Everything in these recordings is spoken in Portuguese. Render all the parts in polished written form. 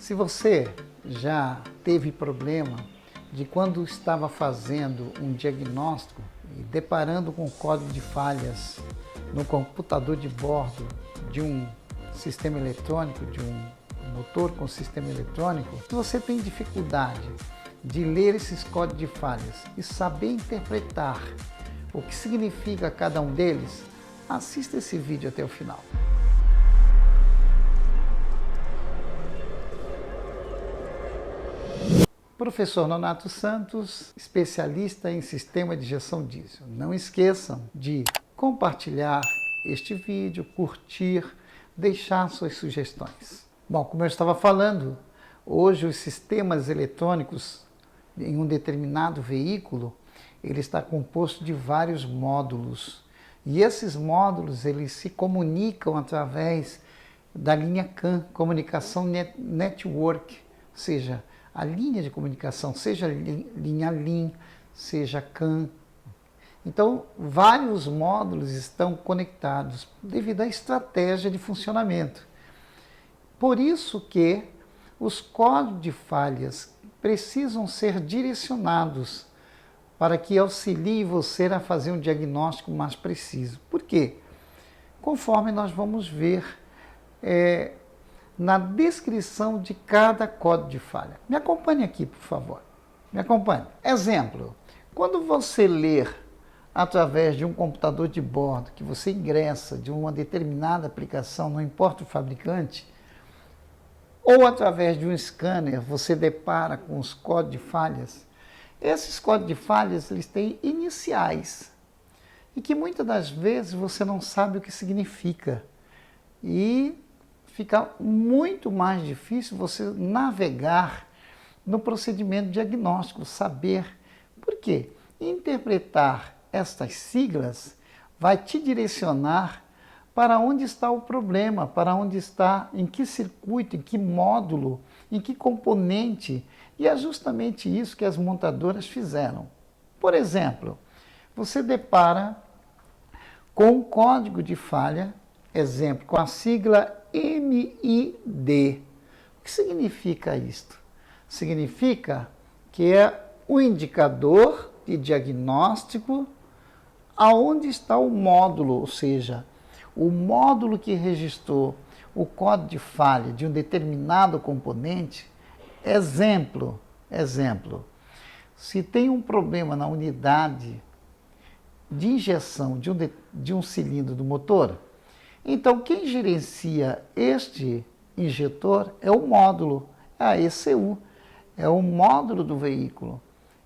Se você já teve problema de quando estava fazendo um diagnóstico e deparando com código de falhas no computador de bordo de um sistema eletrônico, de um motor com sistema eletrônico, se você tem dificuldade de ler esses códigos de falhas e saber interpretar o que significa cada um deles, assista esse vídeo até o final. Professor Nonato Santos, especialista em sistema de injeção diesel. Não esqueçam de compartilhar este vídeo, curtir, deixar suas sugestões. Bom, como eu estava falando, hoje os sistemas eletrônicos em um determinado veículo, ele está composto de vários módulos. E esses módulos, eles se comunicam através da linha CAN, Comunicação Network, ou seja, a linha de comunicação, seja linha LIN, seja CAN. Então, vários módulos estão conectados devido à estratégia de funcionamento. Por isso que os códigos de falhas precisam ser direcionados para que auxilie você a fazer um diagnóstico mais preciso. Por quê? Conforme nós vamos ver na descrição de cada código de falha. Me acompanhe aqui, por favor. Me acompanhe. Exemplo, quando você ler através de um computador de bordo, que você ingressa de uma determinada aplicação, não importa o fabricante, ou através de um scanner, você depara com os códigos de falhas. Esses códigos de falhas, eles têm iniciais, e que muitas das vezes você não sabe o que significa. E fica muito mais difícil você navegar no procedimento diagnóstico, saber por quê. Interpretar estas siglas vai te direcionar para onde está o problema, para onde está, em que circuito, em que módulo, em que componente. E é justamente isso que as montadoras fizeram. Por exemplo, você depara com um código de falha, exemplo, com a sigla MID. O que significa isto? Significa que é o indicador de diagnóstico aonde está o módulo, ou seja, o módulo que registrou o código de falha de um determinado componente. Exemplo, se tem um problema na unidade de injeção de um cilindro do motor, então quem gerencia este injetor é o módulo, é a ECU, é o módulo do veículo.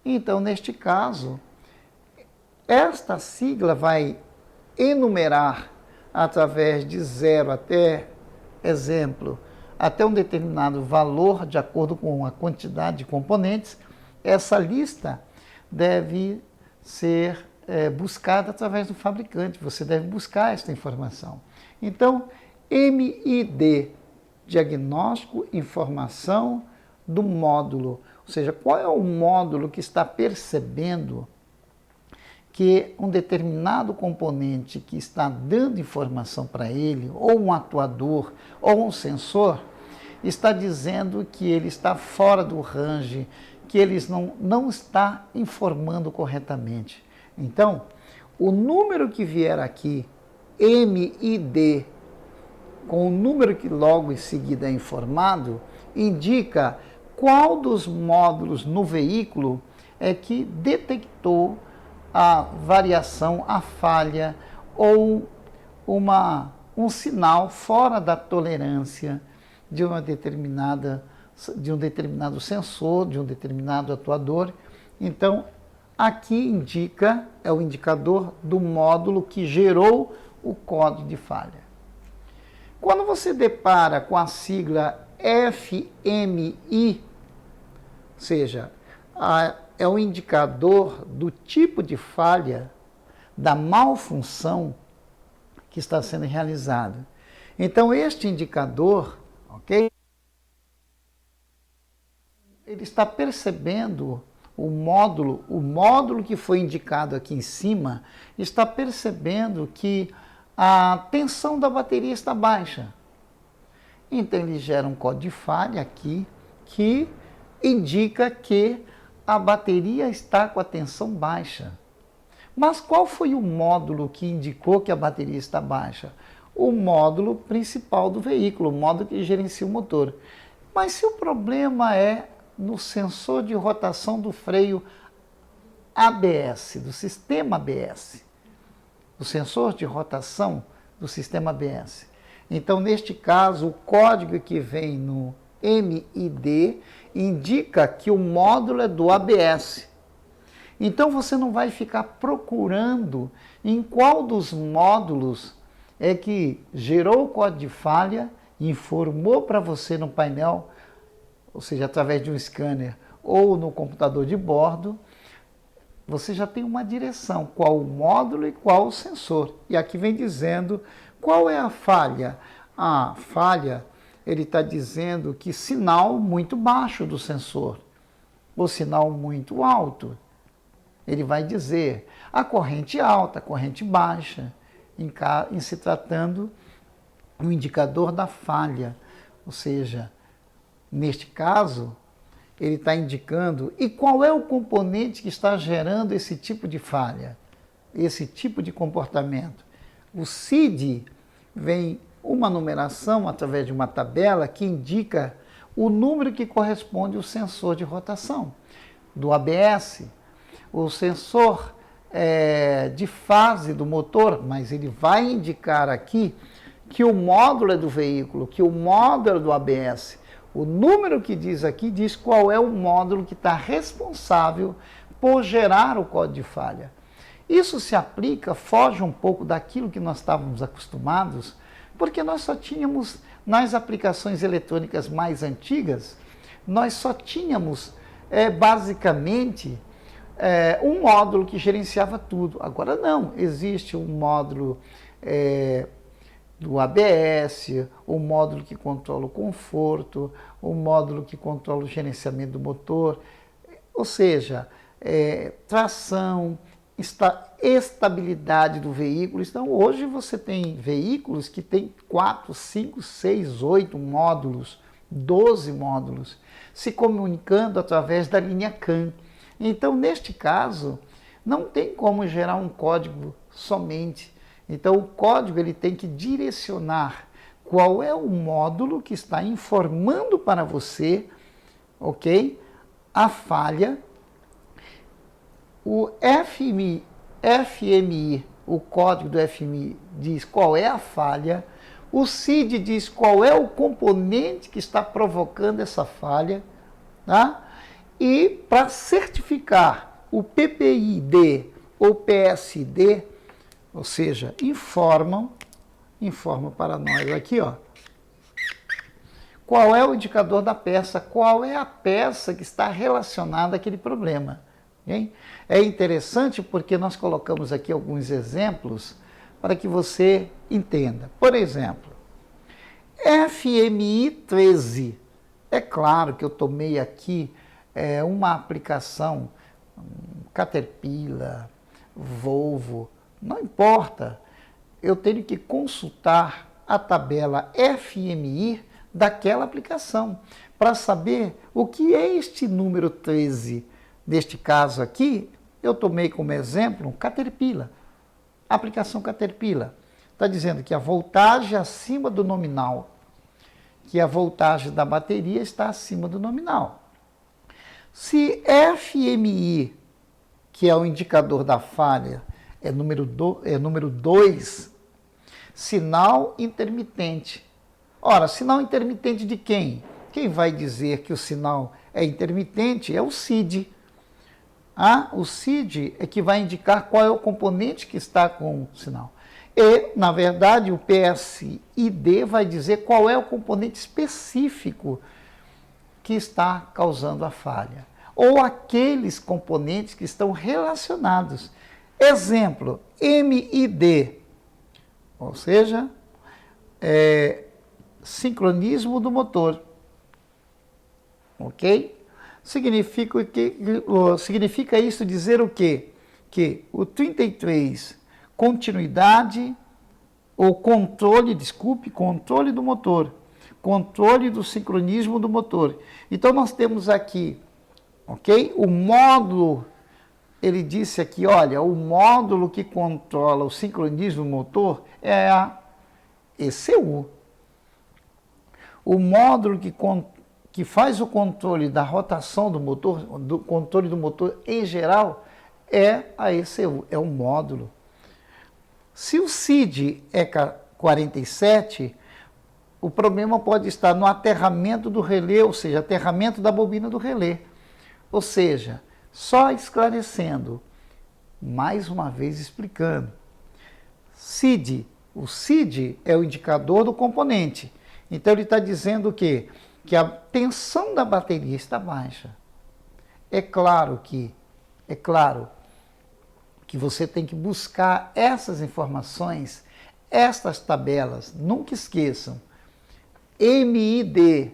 Então, neste caso, esta sigla vai enumerar através de 0 até, exemplo, até um determinado valor, de acordo com a quantidade de componentes. Essa lista deve ser buscada através do fabricante. Você deve buscar esta informação. Então, MID, diagnóstico, informação do módulo. Ou seja, qual é o módulo que está percebendo que um determinado componente que está dando informação para ele, ou um atuador, ou um sensor, está dizendo que ele está fora do range, que ele não está informando corretamente. Então, o número que vier aqui, MID, com o número que logo em seguida é informado, indica qual dos módulos no veículo é que detectou a variação, a falha ou um sinal fora da tolerância de um determinado sensor, de um determinado atuador. Então, aqui indica, é o indicador do módulo que gerou o código de falha. Quando você depara com a sigla FMI, ou seja, é o indicador do tipo de falha, da malfunção que está sendo realizada. Então, este indicador, ok? Ele está percebendo o módulo que foi indicado aqui em cima, está percebendo que a tensão da bateria está baixa. Então ele gera um código de falha aqui que indica que a bateria está com a tensão baixa. Mas qual foi o módulo que indicou que a bateria está baixa? O módulo principal do veículo, o módulo que gerencia o motor. Mas se o problema é no sensor de rotação do freio ABS, do sistema ABS, o sensor de rotação do sistema ABS. Então, neste caso, o código que vem no MID indica que o módulo é do ABS. Então, você não vai ficar procurando em qual dos módulos é que gerou o código de falha, informou para você no painel, ou seja, através de um scanner ou no computador de bordo, você já tem uma direção, qual o módulo e qual o sensor. E aqui vem dizendo qual é a falha. A falha, ele está dizendo que sinal muito baixo do sensor, ou sinal muito alto. Ele vai dizer a corrente alta, a corrente baixa, em se tratando do indicador da falha. Ou seja, neste caso, ele está indicando e qual é o componente que está gerando esse tipo de falha, esse tipo de comportamento. O CID vem uma numeração através de uma tabela que indica o número que corresponde ao sensor de rotação do ABS, o sensor de fase do motor, mas ele vai indicar aqui que o módulo é do veículo, que o módulo é do ABS. O número que diz aqui diz qual é o módulo que está responsável por gerar o código de falha. Isso se aplica, foge um pouco daquilo que nós estávamos acostumados, porque nós só tínhamos, nas aplicações eletrônicas mais antigas, nós só tínhamos basicamente um módulo que gerenciava tudo. Agora não, existe um módulo do ABS, o módulo que controla o conforto, o módulo que controla o gerenciamento do motor, ou seja, tração, estabilidade do veículo. Então, hoje você tem veículos que têm 4, 5, 6, 8 módulos, 12 módulos, se comunicando através da linha CAN. Então, neste caso, não tem como gerar um código somente. Então, o código ele tem que direcionar qual é o módulo que está informando para você, ok? A falha. O FMI, o código do FMI diz qual é a falha. O CID diz qual é o componente que está provocando essa falha, tá? E para certificar o PPID ou PSD, ou seja, informa para nós aqui, ó, qual é o indicador da peça, qual é a peça que está relacionada àquele problema. Okay? É interessante porque nós colocamos aqui alguns exemplos para que você entenda. Por exemplo, FMI 13. É claro que eu tomei aqui uma aplicação Caterpillar, Volvo, não importa. Eu tenho que consultar a tabela FMI daquela aplicação para saber o que é este número 13. Neste caso aqui, eu tomei como exemplo um Caterpillar, aplicação Caterpillar. Está dizendo que a voltagem é acima do nominal, que a voltagem da bateria está acima do nominal. Se FMI, que é o indicador da falha, é número 2, sinal intermitente. Ora, sinal intermitente de quem? Quem vai dizer que o sinal é intermitente é o CID. O CID é que vai indicar qual é o componente que está com o sinal. E, na verdade, o PSID vai dizer qual é o componente específico que está causando a falha. Ou aqueles componentes que estão relacionados. Exemplo, MID, ou seja, sincronismo do motor. Ok? Significa isso dizer o quê? Que o 33, controle do motor. controle do sincronismo do motor. Então, nós temos aqui, ok? O módulo, ele disse aqui, olha, o módulo que controla o sincronismo do motor é a ECU. O módulo que faz o controle da rotação do motor, do controle do motor em geral, é a ECU, é um módulo. Se o SID é 47, o problema pode estar no aterramento do relé, ou seja, aterramento da bobina do relé. Ou seja, só esclarecendo, mais uma vez explicando, SID, o SID é o indicador do componente. Então ele está dizendo o quê? Que a tensão da bateria está baixa. É claro que você tem que buscar essas informações, estas tabelas, nunca esqueçam. MID,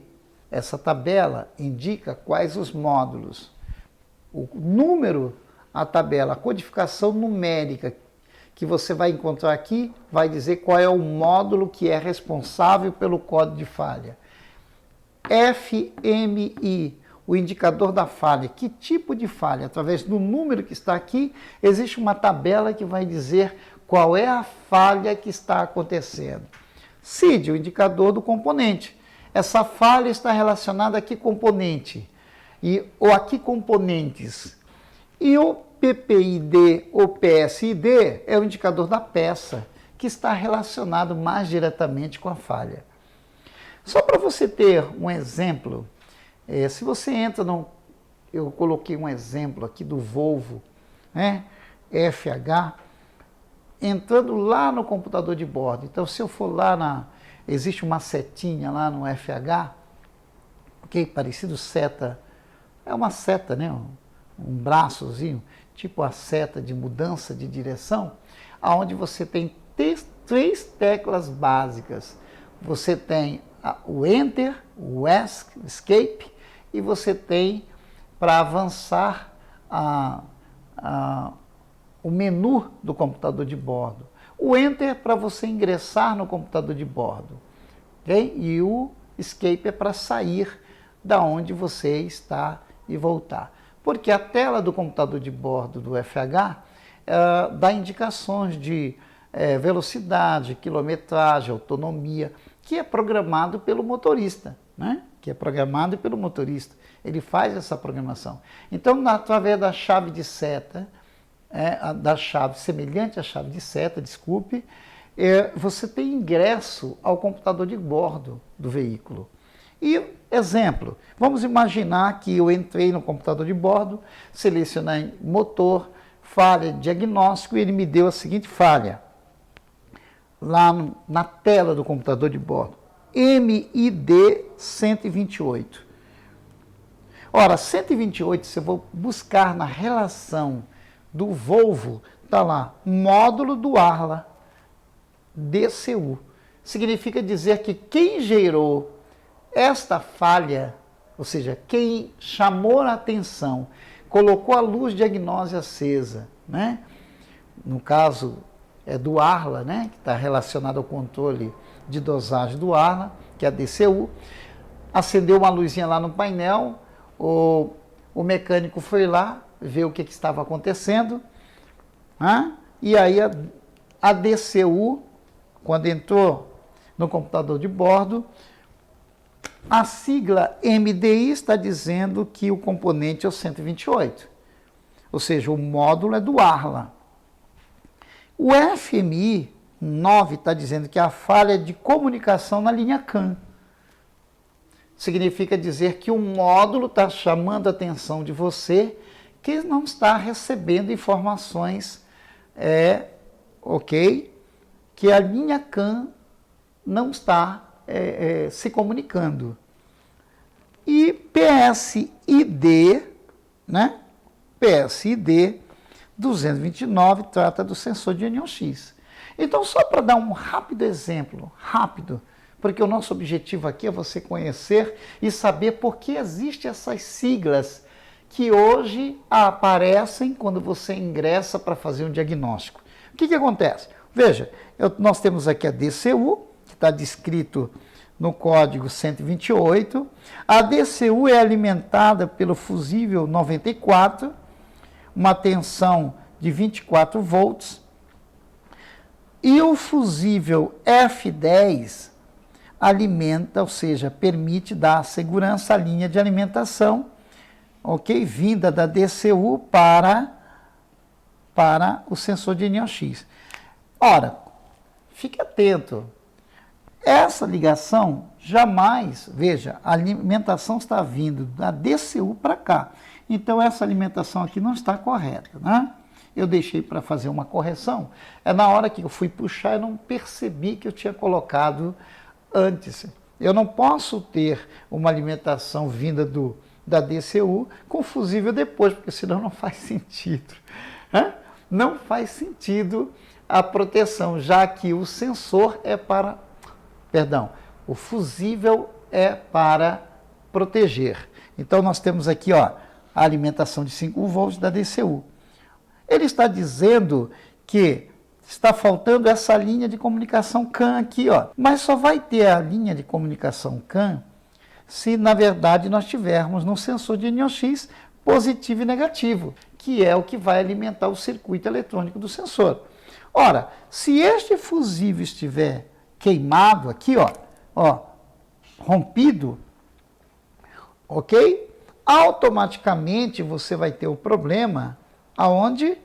essa tabela indica quais os módulos. O número, a tabela, a codificação numérica que você vai encontrar aqui, vai dizer qual é o módulo que é responsável pelo código de falha. FMI, o indicador da falha. Que tipo de falha? Através do número que está aqui, existe uma tabela que vai dizer qual é a falha que está acontecendo. SID, o indicador do componente. Essa falha está relacionada a que componente? Ou a que componentes? E o PPID ou PSID é o indicador da peça, que está relacionado mais diretamente com a falha. Só para você ter um exemplo, se você entra eu coloquei um exemplo aqui do Volvo, né, FH, entrando lá no computador de bordo. Então, se eu for lá existe uma setinha lá no FH, ok? Parecido seta, é uma seta, né? Um braçozinho, tipo a seta de mudança de direção, aonde você tem três teclas básicas. Você tem o Enter, o Escape, e você tem para avançar o menu do computador de bordo. O Enter é para você ingressar no computador de bordo, okay? E o Escape é para sair da onde você está e voltar. Porque a tela do computador de bordo do FH dá indicações de velocidade, quilometragem, autonomia, que é programado pelo motorista, né? Que é programado pelo motorista. Ele faz essa programação. Então, através da chave de seta, da chave semelhante à chave de seta, desculpe, você tem ingresso ao computador de bordo do veículo. E, exemplo, vamos imaginar que eu entrei no computador de bordo, selecionei motor, falha, diagnóstico, e ele me deu a seguinte falha, lá na tela do computador de bordo, MID 128. Ora, 128, se eu vou buscar na relação do Volvo, está lá, módulo do Arla, DCU. Significa dizer que quem gerou esta falha, ou seja, quem chamou a atenção, colocou a luz diagnose acesa, né? No caso é do Arla, né? Que está relacionado ao controle de dosagem do Arla, que é a DCU, acendeu uma luzinha lá no painel, o mecânico foi lá, ver o que estava acontecendo, né? E aí a DCU, quando entrou no computador de bordo, a sigla MDI está dizendo que o componente é o 128, ou seja, o módulo é do Arla. O FMI 9 está dizendo que a falha é de comunicação na linha CAN. Significa dizer que o módulo está chamando a atenção de você que não está recebendo informações, ok? Que a linha CAN não está se comunicando. E PSID, né? PSID 229 trata do sensor de ânion X. Então, só para dar um rápido exemplo, porque o nosso objetivo aqui é você conhecer e saber por que existem essas siglas que hoje aparecem quando você ingressa para fazer um diagnóstico. O que acontece? Veja, nós temos aqui a DCU, que está descrito no código 128. A DCU é alimentada pelo fusível 94, uma tensão de 24 volts. E o fusível F10 alimenta, ou seja, permite dar segurança à linha de alimentação, ok? Vinda da DCU para o sensor de NOx. Ora, fique atento. Essa ligação jamais, veja, a alimentação está vindo da DCU para cá. Então, essa alimentação aqui não está correta, né? Eu deixei para fazer uma correção. É na hora que eu fui puxar, eu não percebi que eu tinha colocado antes. Eu não posso ter uma alimentação vinda da DCU com fusível depois, porque senão não faz sentido. Né? Não faz sentido a proteção, já que o sensor é para... Perdão, o fusível é para proteger. Então, nós temos aqui, ó, a alimentação de 5 volts da DCU. Ele está dizendo que está faltando essa linha de comunicação CAN aqui, ó. Mas só vai ter a linha de comunicação CAN se, na verdade, nós tivermos no sensor de NOx positivo e negativo, que é o que vai alimentar o circuito eletrônico do sensor. Ora, se este fusível estiver queimado aqui, ó, rompido, ok? Automaticamente você vai ter o problema aonde?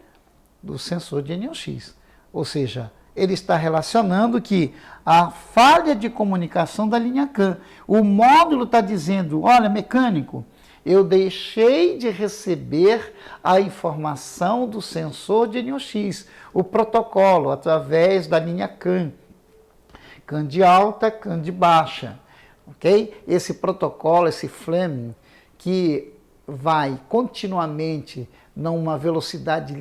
Do sensor de NOx. Ou seja, ele está relacionando que a falha de comunicação da linha CAN. O módulo está dizendo, olha, mecânico, eu deixei de receber a informação do sensor de NOx, o protocolo, através da linha CAN. CAN de alta, CAN de baixa. Ok? Esse protocolo, esse Fleming, que vai continuamente numa velocidade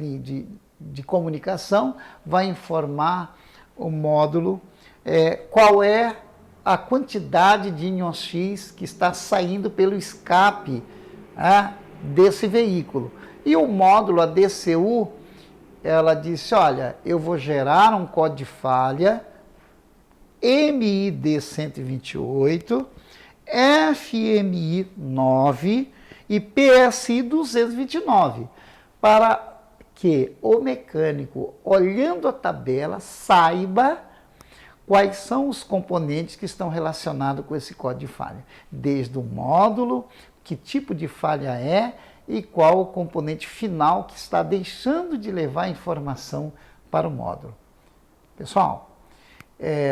de comunicação, vai informar o módulo qual é a quantidade de NOx que está saindo pelo escape desse veículo. E o módulo, a DCU, ela disse, olha, eu vou gerar um código de falha MID 128, FMI 9 e PSI 229, para que o mecânico, olhando a tabela, saiba quais são os componentes que estão relacionados com esse código de falha, desde o módulo, que tipo de falha é e qual o componente final que está deixando de levar a informação para o módulo. Pessoal,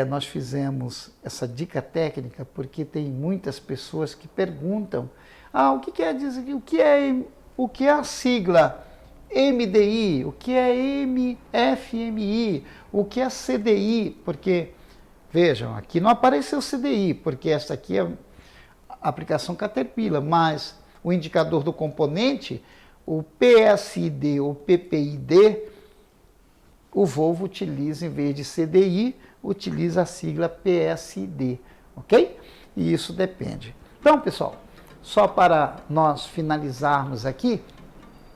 nós fizemos essa dica técnica porque tem muitas pessoas que perguntam o que quer dizer, o que é a sigla MDI, o que é FMI, o que é CDI, porque, vejam, aqui não apareceu CDI, porque essa aqui é a aplicação Caterpillar, mas o indicador do componente, o PSID ou PPID, o Volvo utiliza, em vez de CDI, utiliza a sigla PSID, ok? E isso depende. Então, pessoal, só para nós finalizarmos aqui,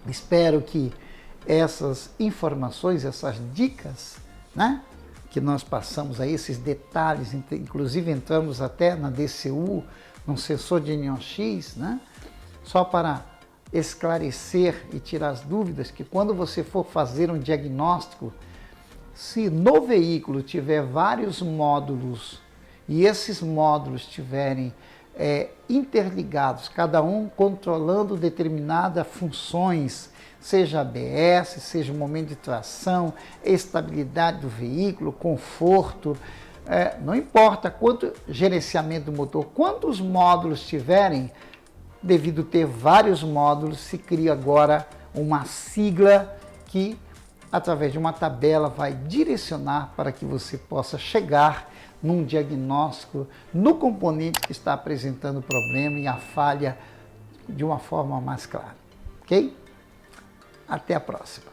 espero que essas informações, essas dicas, né, que nós passamos aí, esses detalhes, inclusive entramos até na DCU, num sensor de NOx, né, só para esclarecer e tirar as dúvidas, que quando você for fazer um diagnóstico, se no veículo tiver vários módulos e esses módulos estiverem interligados, cada um controlando determinadas funções, seja ABS, seja o momento de tração, estabilidade do veículo, conforto, não importa quanto gerenciamento do motor, quantos módulos tiverem, devido ter vários módulos, se cria agora uma sigla que, através de uma tabela, vai direcionar para que você possa chegar num diagnóstico no componente que está apresentando o problema e a falha de uma forma mais clara. Ok? Até a próxima.